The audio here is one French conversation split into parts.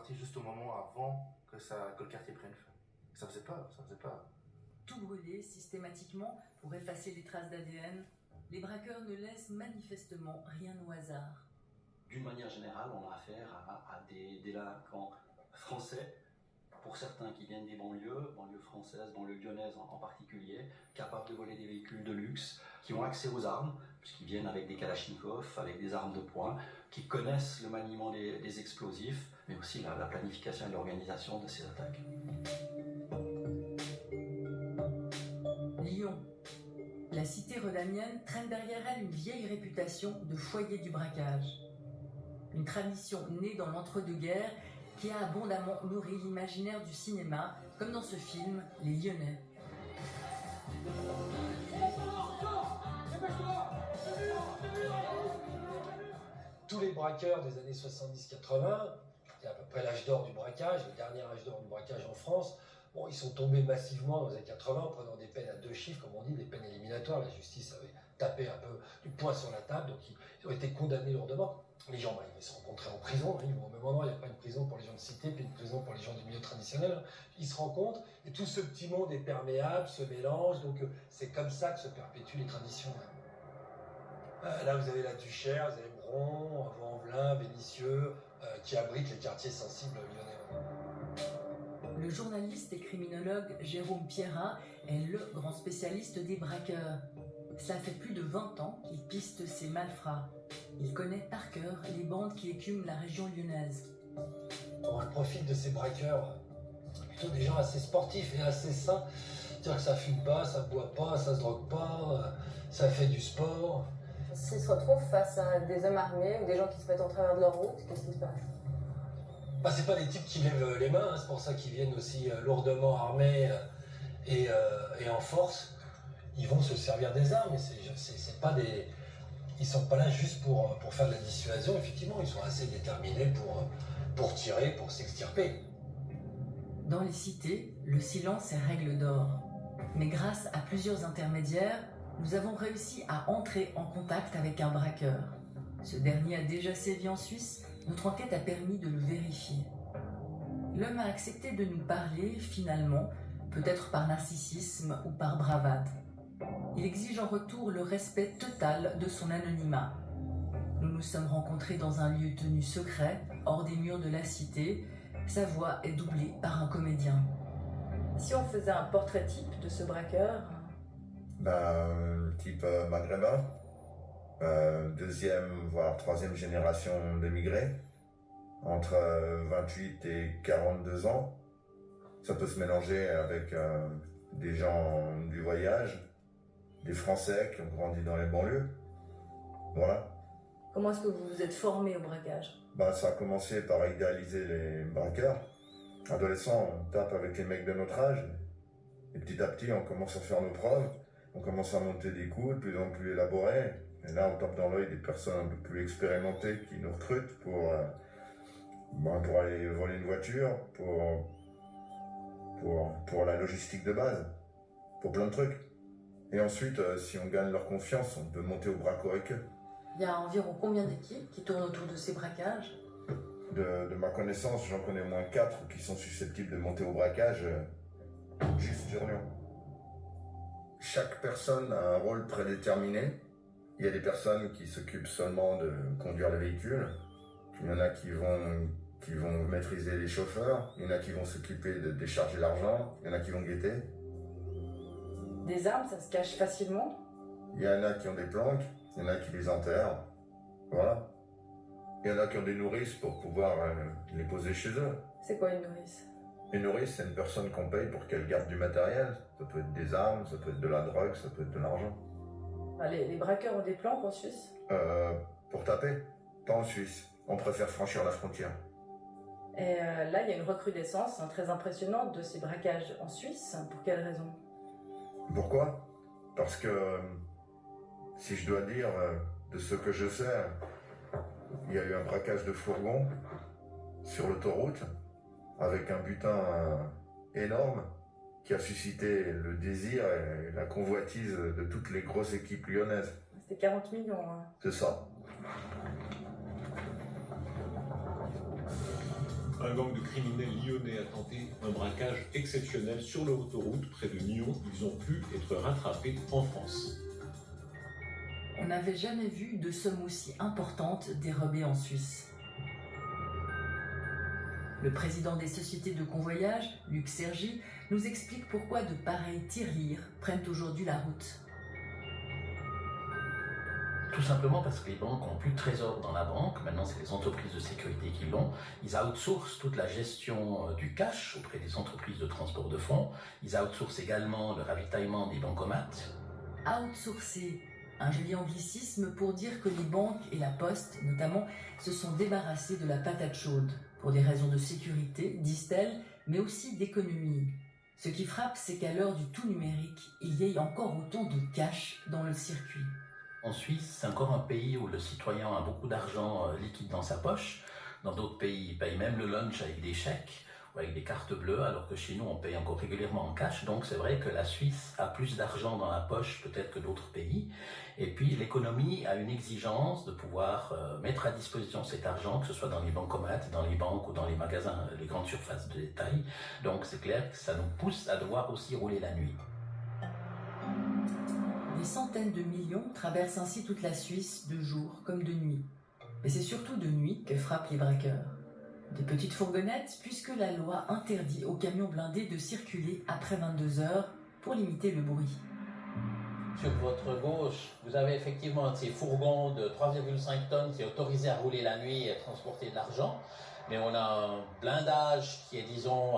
partis juste au moment avant que le quartier prenne feu. Ça faisait peur, ça faisait peur. Tout brûler systématiquement pour effacer les traces d'ADN, les braqueurs ne laissent manifestement rien au hasard. D'une manière générale, on a affaire à des délinquants français, pour certains qui viennent des banlieues françaises, banlieues lyonnaises en particulier, capables de voler des véhicules de luxe, qui ont accès aux armes, puisqu'ils viennent avec des kalachnikovs, avec des armes de poing, qui connaissent le maniement des explosifs, mais aussi la planification et l'organisation de ces attaques. Lyon. La cité rhodanienne traîne derrière elle une vieille réputation de foyer du braquage. Une tradition née dans l'entre-deux-guerres qui a abondamment nourri l'imaginaire du cinéma, comme dans ce film Les Lyonnais. Tous les braqueurs des années 70-80, c'était à peu près l'âge d'or du braquage, le dernier âge d'or du braquage en France. Bon, ils sont tombés massivement dans les années 80 en prenant des peines à 2 chiffres, comme on dit, des peines éliminatoires. La justice avait tapé un peu du poing sur la table, donc ils ont été condamnés lourdement. Les gens, ils se rencontraient en prison. Au même moment, il n'y a pas une prison pour les gens de cité, puis une prison pour les gens du milieu traditionnel. Ils se rencontrent, et tout ce petit monde est perméable, se mélange, donc c'est comme ça que se perpétuent les traditions. Là, vous avez la Duchère, vous avez Bron, Vaux-en-Velin, Vénissieux, qui abritent les quartiers sensibles lyonnais. Le journaliste et criminologue Jérôme Pierrat est le grand spécialiste des braqueurs. Cela fait plus de 20 ans qu'il piste ces malfrats. Il connaît par cœur les bandes qui écument la région lyonnaise. On a le profil de ces braqueurs, plutôt des gens assez sportifs et assez sains. C'est-à-dire que ça fume pas, ça boit pas, ça se drogue pas, ça fait du sport. S'ils se retrouvent face à des hommes armés ou des gens qui se mettent en travers de leur route, qu'est-ce qui se passe ? C'est pas des types qui lèvent les mains, c'est pour ça qu'ils viennent aussi lourdement armés et en force. Ils vont se servir des armes, mais c'est pas des... Ils sont pas là juste pour faire de la dissuasion, effectivement, ils sont assez déterminés pour tirer, pour s'extirper. Dans les cités, le silence est règle d'or. Mais grâce à plusieurs intermédiaires, nous avons réussi à entrer en contact avec un braqueur. Ce dernier a déjà sévi en Suisse. Notre enquête a permis de le vérifier. L'homme a accepté de nous parler, finalement, peut-être par narcissisme ou par bravade. Il exige en retour le respect total de son anonymat. Nous nous sommes rencontrés dans un lieu tenu secret, hors des murs de la cité. Sa voix est doublée par un comédien. Si on faisait un portrait type de ce braqueur... Type maghrébin. Deuxième, voire troisième génération d'émigrés, entre 28 et 42 ans. Ça peut se mélanger avec des gens du voyage, des Français qui ont grandi dans les banlieues. Voilà. Comment est-ce que vous vous êtes formé au braquage ? Ça a commencé par idéaliser les braqueurs. Adolescents, on tape avec les mecs de notre âge. Et petit à petit, on commence à faire nos preuves. On commence à monter des coups de plus en plus élaborés. Et là, on tape dans l'œil des personnes un peu plus expérimentées qui nous recrutent pour aller voler une voiture, pour la logistique de base, pour plein de trucs. Et ensuite, si on gagne leur confiance, on peut monter au braco avec eux. Il y a environ combien d'équipes qui tournent autour de ces braquages ? De ma connaissance, j'en connais au moins 4 qui sont susceptibles de monter au braquage juste sur Lyon. Chaque personne a un rôle prédéterminé. Il y a des personnes qui s'occupent seulement de conduire le véhicule. Il y en a qui vont maîtriser les chauffeurs. Il y en a qui vont s'occuper de décharger l'argent. Il y en a qui vont guetter. Des armes, ça se cache facilement ? Il y en a qui ont des planques. Il y en a qui les enterrent. Voilà. Il y en a qui ont des nourrices pour pouvoir les poser chez eux. C'est quoi une nourrice ? Une nourrice, c'est une personne qu'on paye pour qu'elle garde du matériel. Ça peut être des armes, ça peut être de la drogue, ça peut être de l'argent. Les braqueurs ont des planques en Suisse ? Pour taper, pas en Suisse. On préfère franchir la frontière. Et là, il y a une recrudescence très impressionnante de ces braquages en Suisse. Pour quelle raison ? Pourquoi ? Parce que, si je dois dire de ce que je sais, il y a eu un braquage de fourgon sur l'autoroute avec un butin énorme qui a suscité le désir et la convoitise de toutes les grosses équipes lyonnaises. C'était 40 millions. C'est ça. Un gang de criminels lyonnais a tenté un braquage exceptionnel sur l'autoroute près de Nyon. Ils ont pu être rattrapés en France. On n'avait jamais vu de somme aussi importante dérobée en Suisse. Le président des sociétés de convoyage, Luc Sergi, nous explique pourquoi de pareilles tirelires prennent aujourd'hui la route. Tout simplement parce que les banques n'ont plus de trésor dans la banque, maintenant c'est les entreprises de sécurité qui l'ont. Ils outsourcent toute la gestion du cash auprès des entreprises de transport de fonds. Ils outsourcent également le ravitaillement des bancomates. Outsourcer, un joli anglicisme pour dire que les banques et la poste, notamment, se sont débarrassées de la patate chaude, pour des raisons de sécurité, disent-elles, mais aussi d'économie. Ce qui frappe, c'est qu'à l'heure du tout numérique, il y ait encore autant de cash dans le circuit. En Suisse, c'est encore un pays où le citoyen a beaucoup d'argent liquide dans sa poche. Dans d'autres pays, ils payent même le lunch avec des chèques ou avec des cartes bleues, alors que chez nous, on paye encore régulièrement en cash. Donc c'est vrai que la Suisse a plus d'argent dans la poche peut-être que d'autres pays. Et puis l'économie a une exigence de pouvoir mettre à disposition cet argent, que ce soit dans les bancomates, dans les banques ou dans les magasins, les grandes surfaces de détail. Donc c'est clair que ça nous pousse à devoir aussi rouler la nuit. Des centaines de millions traversent ainsi toute la Suisse de jour comme de nuit. Mais c'est surtout de nuit que frappent les braqueurs. Des petites fourgonnettes, puisque la loi interdit aux camions blindés de circuler après 22 heures pour limiter le bruit. Sur votre gauche, vous avez effectivement un de ces fourgons de 3,5 tonnes qui est autorisé à rouler la nuit et à transporter de l'argent. Mais on a un blindage qui est, disons,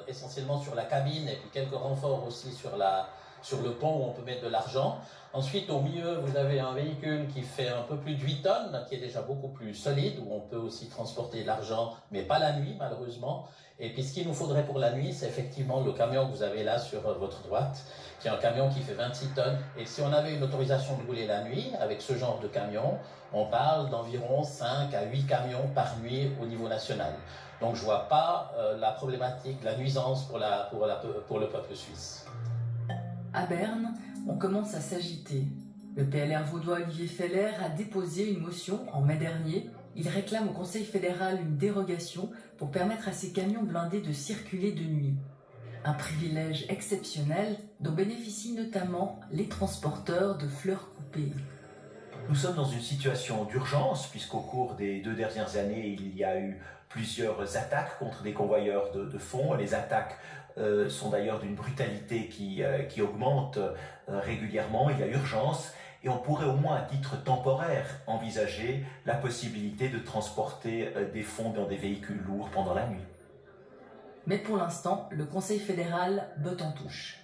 essentiellement sur la cabine et puis quelques renforts aussi sur le pont où on peut mettre de l'argent. Ensuite, au milieu, vous avez un véhicule qui fait un peu plus de 8 tonnes, qui est déjà beaucoup plus solide, où on peut aussi transporter de l'argent, mais pas la nuit, malheureusement. Et puis, ce qu'il nous faudrait pour la nuit, c'est effectivement le camion que vous avez là sur votre droite, qui est un camion qui fait 26 tonnes. Et si on avait une autorisation de rouler la nuit, avec ce genre de camion, on parle d'environ 5 à 8 camions par nuit au niveau national. Donc, je ne vois pas la problématique, la nuisance pour le peuple suisse. À Berne, on commence à s'agiter. Le PLR vaudois Olivier Feller a déposé une motion en mai dernier. Il réclame au Conseil fédéral une dérogation pour permettre à ces camions blindés de circuler de nuit. Un privilège exceptionnel dont bénéficient notamment les transporteurs de fleurs coupées. Nous sommes dans une situation d'urgence puisqu'au cours des 2 dernières années, il y a eu plusieurs attaques contre des convoyeurs de fonds. Les attaques sont d'ailleurs d'une brutalité qui augmente régulièrement. Il y a urgence et on pourrait au moins à titre temporaire envisager la possibilité de transporter des fonds dans des véhicules lourds pendant la nuit. Mais pour l'instant, le Conseil fédéral botte en touche.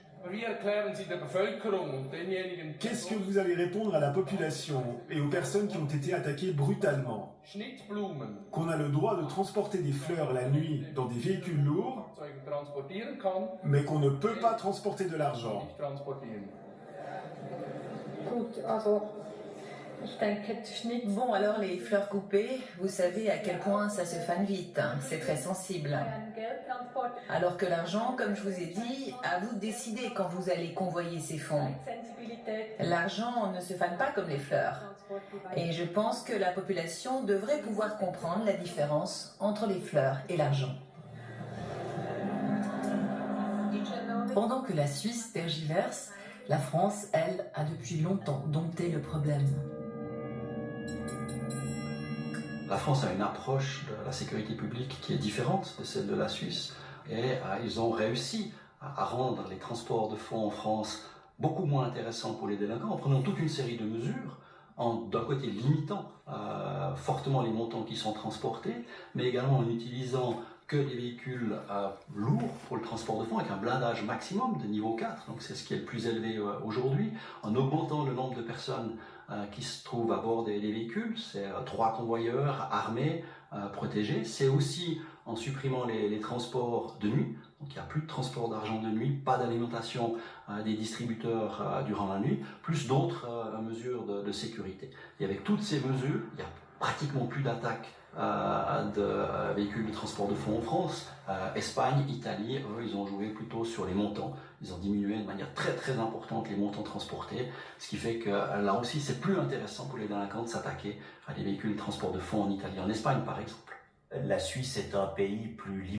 Qu'est-ce que vous allez répondre à la population et aux personnes qui ont été attaquées brutalement? Qu'on a le droit de transporter des fleurs la nuit dans des véhicules lourds, mais qu'on ne peut pas transporter de l'argent. Bon, alors les fleurs coupées, vous savez à quel point ça se fane vite, hein. C'est très sensible. Alors que l'argent, comme je vous ai dit, à vous de décider quand vous allez convoyer ces fonds. L'argent ne se fane pas comme les fleurs. Et je pense que la population devrait pouvoir comprendre la différence entre les fleurs et l'argent. Pendant que la Suisse tergiverse, la France, elle, a depuis longtemps dompté le problème. La France a une approche de la sécurité publique qui est différente de celle de la Suisse et ils ont réussi à rendre les transports de fonds en France beaucoup moins intéressants pour les délinquants en prenant toute une série de mesures, d'un côté limitant fortement les montants qui sont transportés, mais également en utilisant que des véhicules lourds pour le transport de fonds avec un blindage maximum de niveau 4, donc c'est ce qui est le plus élevé aujourd'hui, en augmentant le nombre de personnes qui se trouvent à bord des véhicules, c'est 3 convoyeurs armés, protégés, c'est aussi en supprimant les transports de nuit, donc il n'y a plus de transport d'argent de nuit, pas d'alimentation des distributeurs durant la nuit, plus d'autres mesures de sécurité. Et avec toutes ces mesures, il n'y a pratiquement plus d'attaques de véhicules de transport de fonds en France. Espagne, Italie, eux, ils ont joué plutôt sur les montants. Ils ont diminué de manière très très importante les montants transportés, ce qui fait que là aussi c'est plus intéressant pour les délinquants de s'attaquer à des véhicules de transport de fonds en Italie, en Espagne par exemple. la Suisse est un pays plus libre.